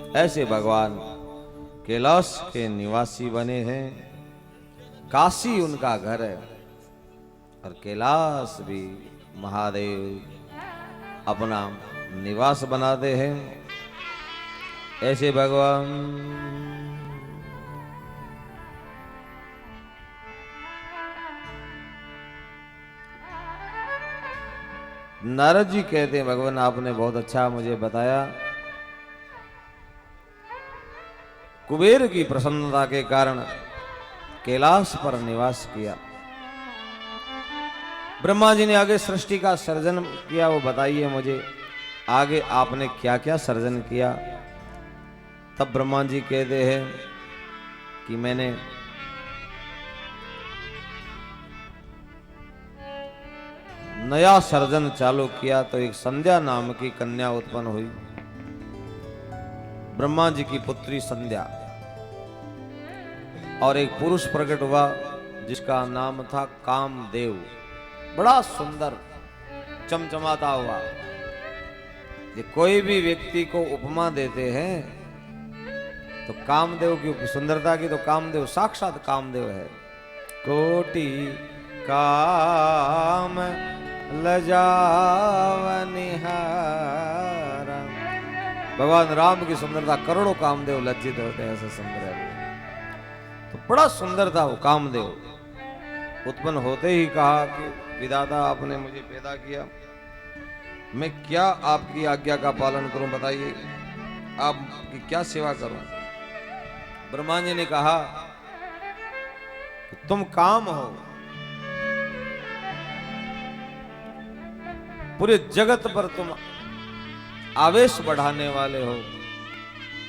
ऐसे भगवान कैलाश के निवासी बने हैं। काशी उनका घर है और कैलाश भी महादेव अपना निवास बनाते हैं। ऐसे भगवान नारद जी कहते हैं, भगवान आपने बहुत अच्छा मुझे बताया। कुबेर की प्रसन्नता के कारण कैलाश पर निवास किया। ब्रह्मा जी ने आगे सृष्टि का सर्जन किया, वो बताइए मुझे आगे आपने क्या क्या सर्जन किया। तब ब्रह्मा जी कहते हैं कि मैंने नया सर्जन चालू किया तो एक संध्या नाम की कन्या उत्पन्न हुई। ब्रह्मा जी की पुत्री संध्या, और एक पुरुष प्रकट हुआ जिसका नाम था कामदेव। बड़ा सुंदर चमचमाता हुआ। ये कोई भी व्यक्ति को उपमा देते हैं तो कामदेव की सुंदरता की, तो कामदेव साक्षात कामदेव है। कोटि काम लजावनिहारा, भगवान राम की सुंदरता करोड़ों कामदेव लज्जित होते हैं, ऐसा सुंदर है। तो बड़ा सुंदर था वो कामदेव। उत्पन्न होते ही कहा कि विधाता आपने मुझे पैदा किया, मैं क्या आपकी आज्ञा का पालन करूं, बताइए आपकी क्या सेवा करूं। ब्रह्मा जी ने कहा कि तुम काम हो, पूरे जगत पर तुम आवेश बढ़ाने वाले हो,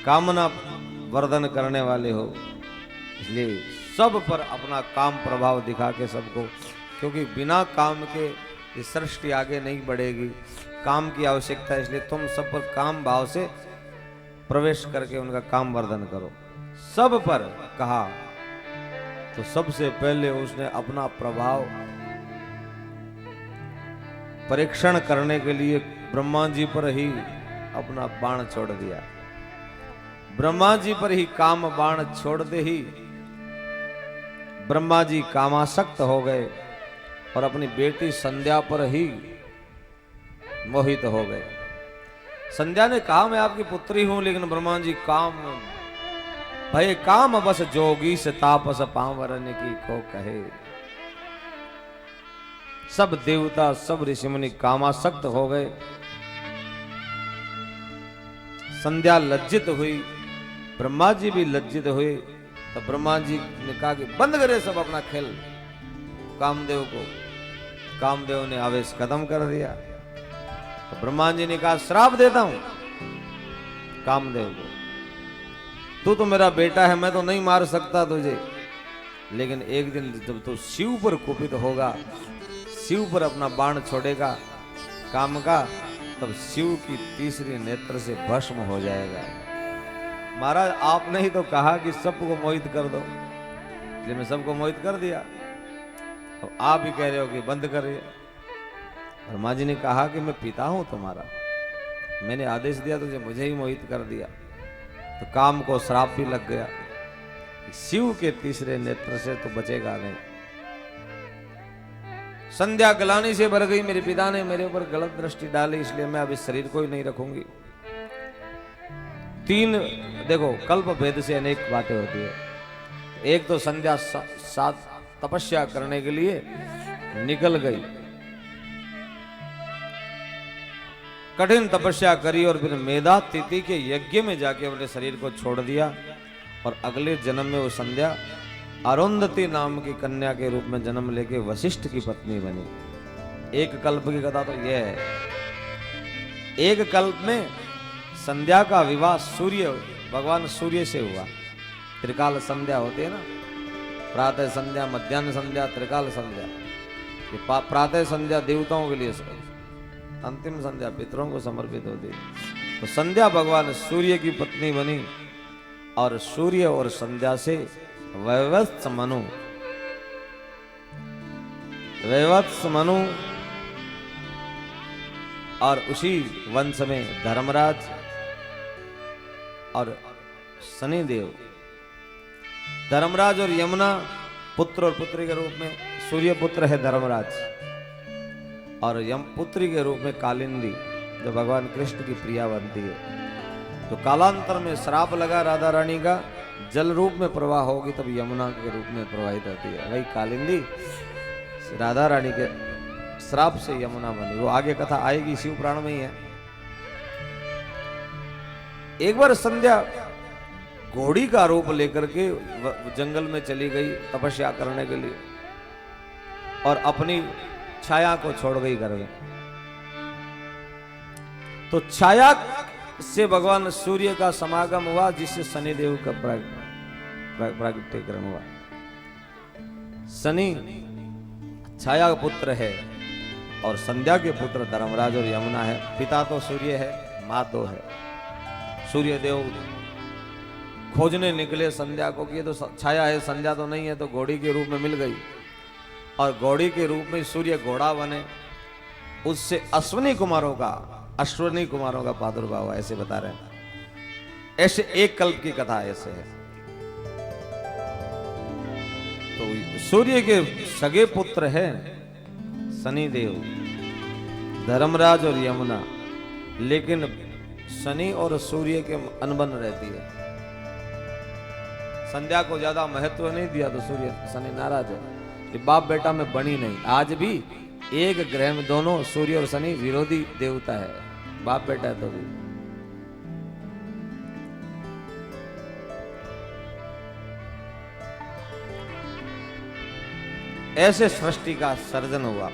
कामना वर्धन करने वाले हो, इसलिए सब पर अपना काम प्रभाव दिखा के सबको, क्योंकि बिना काम के ये सृष्टि आगे नहीं बढ़ेगी, काम की आवश्यकता है। इसलिए तुम सब पर काम भाव से प्रवेश करके उनका काम वर्धन करो। सब पर कहा तो सबसे पहले उसने अपना प्रभाव परीक्षण करने के लिए ब्रह्मा जी पर ही अपना बाण छोड़ दिया। ब्रह्मा जी पर ही काम बाण छोड़ते ही ब्रह्मा जी कामासक्त हो गए और अपनी बेटी संध्या पर ही मोहित हो गए। संध्या ने कहा मैं आपकी पुत्री हूं, लेकिन ब्रह्मा जी काम भय काम बस जोगी से तापस पावरने की को कहे। सब देवता सब ऋषि मुनि कामासक्त हो गए। संध्या लज्जित हुई, ब्रह्मा जी भी लज्जित हुए। तो ब्रह्मा जी ने कहा कि बंद करे सब अपना खेल कामदेव को। कामदेव ने आवेश खत्म कर दिया। तो ब्रह्मा जी ने कहा श्राप देता हूं कामदेव को, तू तो मेरा बेटा है, मैं तो नहीं मार सकता तुझे, लेकिन एक दिन जब तू शिव पर कुपित होगा, शिव पर अपना बाण छोड़ेगा काम का, तब शिव की तीसरी नेत्र से भस्म हो जाएगा। महाराज आपने ही तो कहा कि सबको मोहित कर दो, इसलिए मैं सबको मोहित कर दिया। तो आप ही कह रहे हो कि बंद करिए। ब्रह्मा जी ने कहा कि मैं पिता हूं तुम्हारा, मैंने आदेश दिया तुझे, मुझे ही मोहित कर दिया। तो काम को श्राप भी लग गया, शिव के तीसरे नेत्र से तो बचेगा नहीं। संध्या गलानी से भर गई, मेरे पिता ने मेरे ऊपर गलत दृष्टि डाली, इसलिए मैं अब इस शरीर को ही नहीं रखूंगी। तीन देखो, कल्प भेद से अनेक बातें होती है। एक तो संध्या सात तपस्या करने के लिए निकल गई, कठिन तपस्या करी और फिर मेधा तिथि के यज्ञ में जाके अपने शरीर को छोड़ दिया। और अगले जन्म में वो संध्या अरुंधति नाम की कन्या के रूप में जन्म लेके वशिष्ठ की पत्नी बनी। एक कल्प की कथा तो यह है। एक कल्प में संध्या का विवाह सूर्य भगवान सूर्य से हुआ। त्रिकाल संध्या होती है ना, प्रातः संध्या, मध्याह्न संध्या, त्रिकाल संध्या। ये प्रातः संध्या देवताओं के लिए, अंतिम संध्या पितरों को समर्पित होती है। तो संध्या भगवान सूर्य की पत्नी बनी और सूर्य और संध्या से वैवत्स मनु और उसी वंश में धर्मराज और शनिदेव, धर्मराज और यमुना पुत्र और पुत्री के रूप में, सूर्य पुत्र है धर्मराज और यम पुत्री के रूप में कालिंदी जो भगवान कृष्ण की प्रिया बनती है। तो कालांतर में श्राप लगा राधा रानी का, जल रूप में प्रवाह होगी तब यमुना के रूप में प्रवाहित होती है। वही कालिंदी राधा रानी के श्राप से यमुना बनी। वो आगे कथा आएगी, शिव पुराण में ही है। एक बार संध्या घोड़ी का रूप लेकर के जंगल में चली गई तपस्या करने के लिए और अपनी छाया को छोड़ गई घर में। तो छाया से भगवान सूर्य का समागम हुआ, जिससे शनिदेव का प्रागट्यकरण हुआ। शनि छाया का पुत्र है और संध्या के पुत्र धर्मराज और यमुना है। पिता तो सूर्य है, माँ तो है। सूर्य देव खोजने निकले संध्या को कि ये तो छाया है, संध्या तो नहीं है, तो घोड़ी के रूप में मिल गई और घोड़ी के रूप में सूर्य घोड़ा बने। उससे अश्विनी कुमारों का प्रादुर्भाव, ऐसे बता रहे हैं। ऐसे एक कल्प की कथा ऐसे है। तो सूर्य के सगे पुत्र है शनिदेव, धर्मराज और यमुना, लेकिन शनि और सूर्य के अनबन रहती है। संध्या को ज्यादा महत्व नहीं दिया तो सूर्य शनि नाराज है कि बाप बेटा में बनी नहीं। आज भी एक ग्रह में दोनों सूर्य और शनि विरोधी देवता है, बाप बेटा है तो भी। ऐसे सृष्टि का सर्जन हुआ।